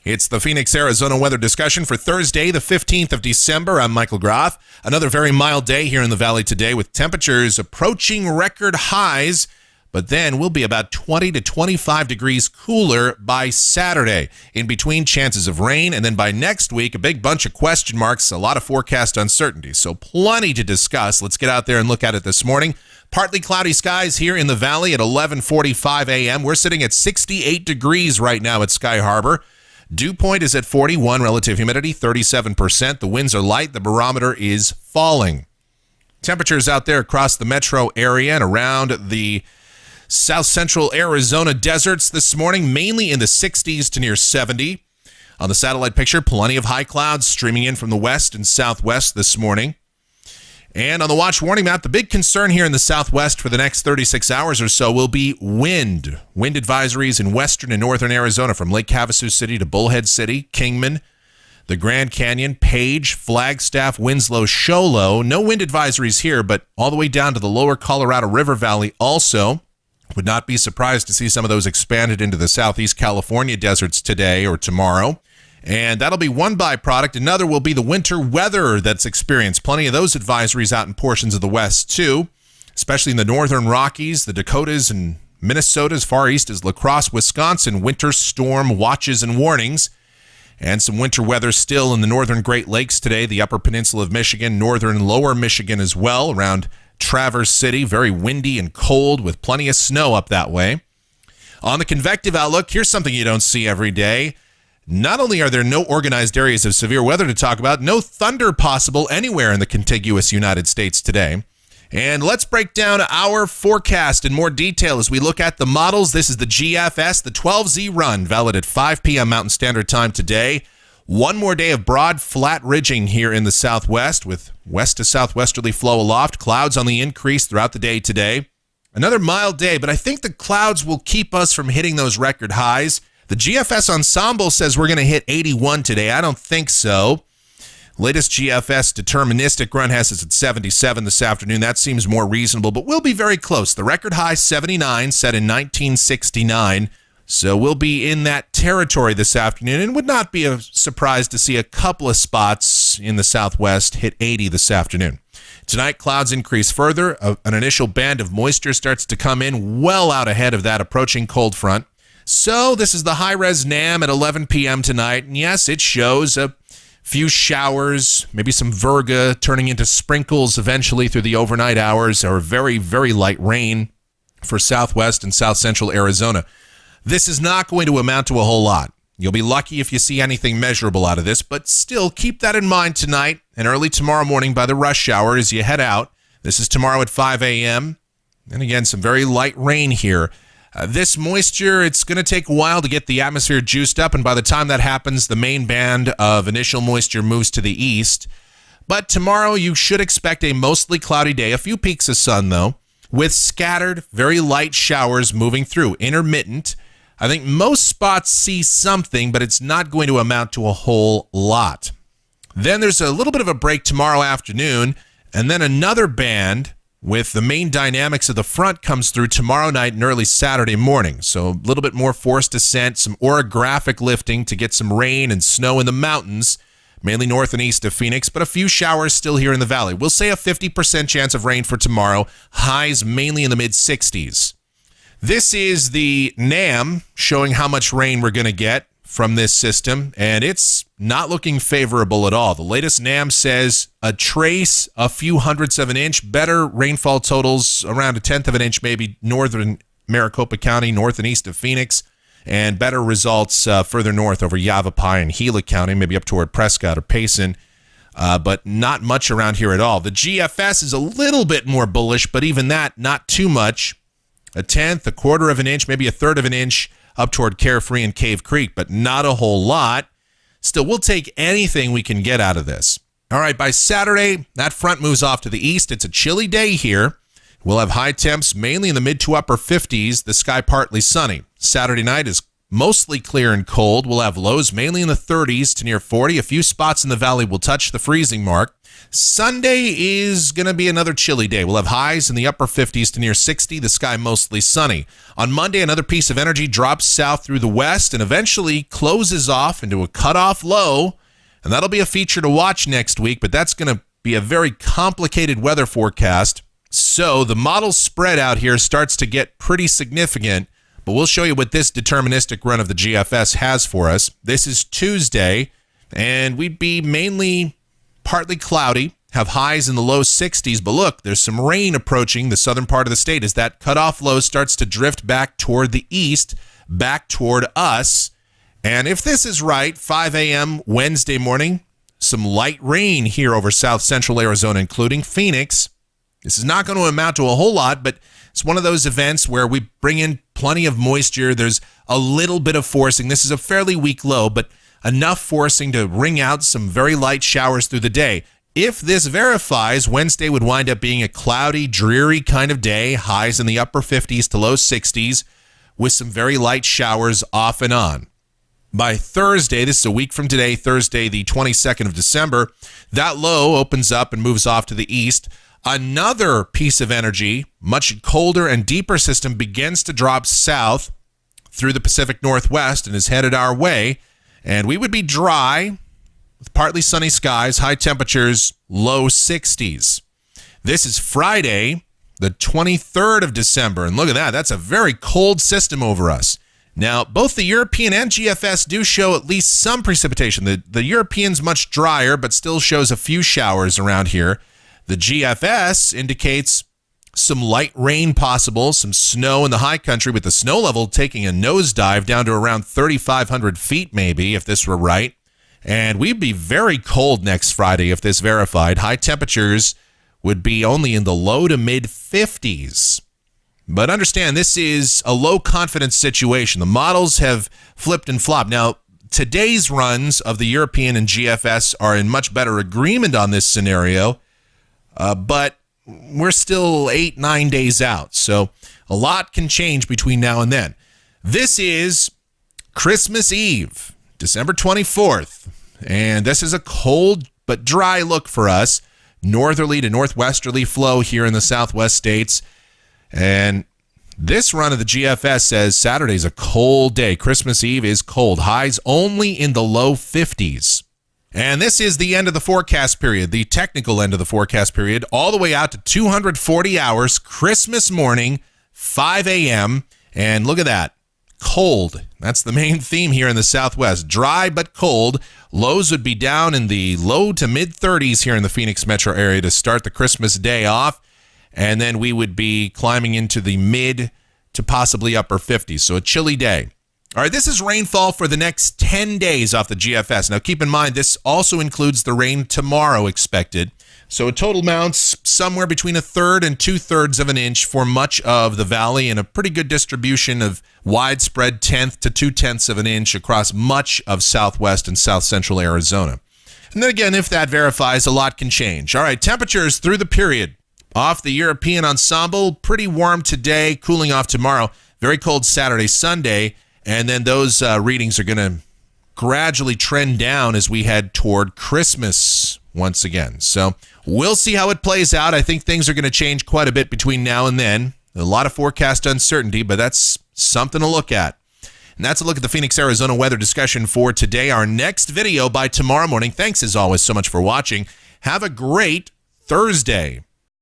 It's the Phoenix, Arizona weather discussion for Thursday, the 15th of December. I'm Michael Groth. Another very mild day here in the valley today with temperatures approaching record highs, but then we'll be about 20 to 25 degrees cooler by Saturday. In between, chances of rain, and then by next week, a big bunch of question marks, a lot of forecast uncertainty. So plenty to discuss. Let's get out there and look at it this morning. Partly cloudy skies here in the valley at 11:45 a.m. We're sitting at 68 degrees right now at Sky Harbor. Dew point is at 41, relative humidity 37%. The winds are light. The barometer is falling. Temperatures out there across the metro area and around the south central Arizona deserts this morning, mainly in the 60s to near 70. On the satellite picture, plenty of high clouds streaming in from the west and southwest this morning. And on the watch warning map, the big concern here in the southwest for the next 36 hours or so will be wind. Wind advisories in western and northern Arizona from Lake Havasu City to Bullhead City, Kingman, the Grand Canyon, Page, Flagstaff, Winslow, Show Low. No wind advisories here, but all the way down to the lower Colorado River Valley also. Would not be surprised to see some of those expanded into the southeast California deserts today or tomorrow. And that'll be one byproduct. Another will be the winter weather that's experienced. Plenty of those advisories out in portions of the west, too, especially in the northern Rockies, the Dakotas, and Minnesota, as far east as La Crosse, Wisconsin. Winter storm watches and warnings. And some winter weather still in the northern Great Lakes today, the upper peninsula of Michigan, northern lower Michigan as well, around Traverse City. Very windy and cold with plenty of snow up that way. On the convective outlook, here's something you don't see every day. Not only are there no organized areas of severe weather to talk about, no thunder possible anywhere in the contiguous United States today. And let's break down our forecast in more detail as we look at the models. This is the GFS, the 12Z run, valid at 5 p.m. Mountain Standard Time today. One more day of broad, flat ridging here in the southwest with west to southwesterly flow aloft. Clouds on the increase throughout the day today. Another mild day, but I think the clouds will keep us from hitting those record highs. The GFS Ensemble says we're going to hit 81 today. I don't think so. Latest GFS deterministic run has us at 77 this afternoon. That seems more reasonable, but we'll be very close. The record high, 79, set in 1969. So we'll be in that territory this afternoon, and would not be a surprise to see a couple of spots in the southwest hit 80 this afternoon. Tonight, clouds increase further. An initial band of moisture starts to come in well out ahead of that approaching cold front. So this is the high-res NAM at 11 p.m. tonight. And yes, it shows a few showers, maybe some virga turning into sprinkles eventually through the overnight hours, or very, very light rain for southwest and south central Arizona. This is not going to amount to a whole lot. You'll be lucky if you see anything measurable out of this, but still keep that in mind tonight and early tomorrow morning by the rush hour as you head out. This is tomorrow at 5 a.m. And again, some very light rain here. This moisture, it's going to take a while to get the atmosphere juiced up, and by the time that happens, the main band of initial moisture moves to the east. But tomorrow, you should expect a mostly cloudy day, a few peaks of sun, though, with scattered, very light showers moving through, intermittent. I think most spots see something, but it's not going to amount to a whole lot. Then there's a little bit of a break tomorrow afternoon, and then another band with the main dynamics of the front comes through tomorrow night and early Saturday morning. So a little bit more forced descent, some orographic lifting to get some rain and snow in the mountains, mainly north and east of Phoenix, but a few showers still here in the valley. We'll say a 50% chance of rain for tomorrow, highs mainly in the mid-60s. This is the NAM showing how much rain we're going to get from this system, and it's not looking favorable at all. The latest NAM says a trace, a few hundredths of an inch, better rainfall totals around a tenth of an inch, maybe northern Maricopa County, north and east of Phoenix, and better results further north over Yavapai and Gila County, maybe up toward Prescott or Payson, but not much around here at all. The GFS is a little bit more bullish, but even that, not too much. A tenth, a quarter of an inch, maybe a third of an inch up toward Carefree and Cave Creek, but not a whole lot. Still, we'll take anything we can get out of this. All right, by Saturday, that front moves off to the east. It's a chilly day here. We'll have high temps mainly in the mid to upper 50s, the sky partly sunny. Saturday night is mostly clear and cold. We'll have lows mainly in the 30s to near 40. A few spots in the valley will touch the freezing mark. Sunday is going to be another chilly day. We'll have highs in the upper 50s to near 60, the sky mostly sunny. On Monday, another piece of energy drops south through the west and eventually closes off into a cutoff low, and that'll be a feature to watch next week, but that's going to be a very complicated weather forecast. So the model spread out here starts to get pretty significant, but we'll show you what this deterministic run of the GFS has for us. This is Tuesday, and we'd be mainly partly cloudy, have highs in the low 60s, but look, there's some rain approaching the southern part of the state as that cutoff low starts to drift back toward the east, back toward us. And if this is right, 5 a.m. Wednesday morning, some light rain here over south central Arizona, including Phoenix. This is not going to amount to a whole lot, but it's one of those events where we bring in plenty of moisture. There's a little bit of forcing. This is a fairly weak low, but enough forcing to wring out some very light showers through the day. If this verifies, Wednesday would wind up being a cloudy, dreary kind of day, highs in the upper 50s to low 60s, with some very light showers off and on. By Thursday, this is a week from today, Thursday, the 22nd of December, that low opens up and moves off to the east. Another piece of energy, much colder and deeper system, begins to drop south through the Pacific Northwest and is headed our way. And we would be dry with partly sunny skies, high temperatures, low 60s. This is Friday, the 23rd of December. And look at that. That's a very cold system over us. Now, both the European and GFS do show at least some precipitation. The European's much drier, but still shows a few showers around here. The GFS indicates some light rain possible, some snow in the high country, with the snow level taking a nosedive down to around 3,500 feet maybe, if this were right. And we'd be very cold next Friday if this verified. High temperatures would be only in the low to mid 50s. But understand, this is a low confidence situation. The models have flipped and flopped. Now, today's runs of the European and GFS are in much better agreement on this scenario, but we're still 8-9 days out. So a lot can change between now and then. This is Christmas Eve, December 24th. And this is a cold but dry look for us. Northerly to northwesterly flow here in the southwest states. And this run of the GFS says Saturday's a cold day. Christmas Eve is cold. Highs only in the low 50s. And this is the end of the forecast period, the technical end of the forecast period, all the way out to 240 hours, Christmas morning, 5 a.m. And look at that. Cold. That's the main theme here in the southwest. Dry but cold. Lows would be down in the low to mid 30s here in the Phoenix metro area to start the Christmas day off. And then we would be climbing into the mid to possibly upper 50s. So a chilly day. All right, this is rainfall for the next 10 days off the GFS. Now, keep in mind, this also includes the rain tomorrow expected. So it total amounts somewhere between 1/3 and 2/3 of an inch for much of the valley, and a pretty good distribution of widespread 1/10 to 2/10 of an inch across much of southwest and south central Arizona. And then again, if that verifies, a lot can change. All right, temperatures through the period. Off the European ensemble, pretty warm today, cooling off tomorrow. Very cold Saturday, Sunday, and then those readings are going to gradually trend down as we head toward Christmas once again. So we'll see how it plays out. I think things are going to change quite a bit between now and then. A lot of forecast uncertainty, but that's something to look at. And that's a look at the Phoenix, Arizona weather discussion for today. Our next video by tomorrow morning. Thanks as always so much for watching. Have a great Thursday.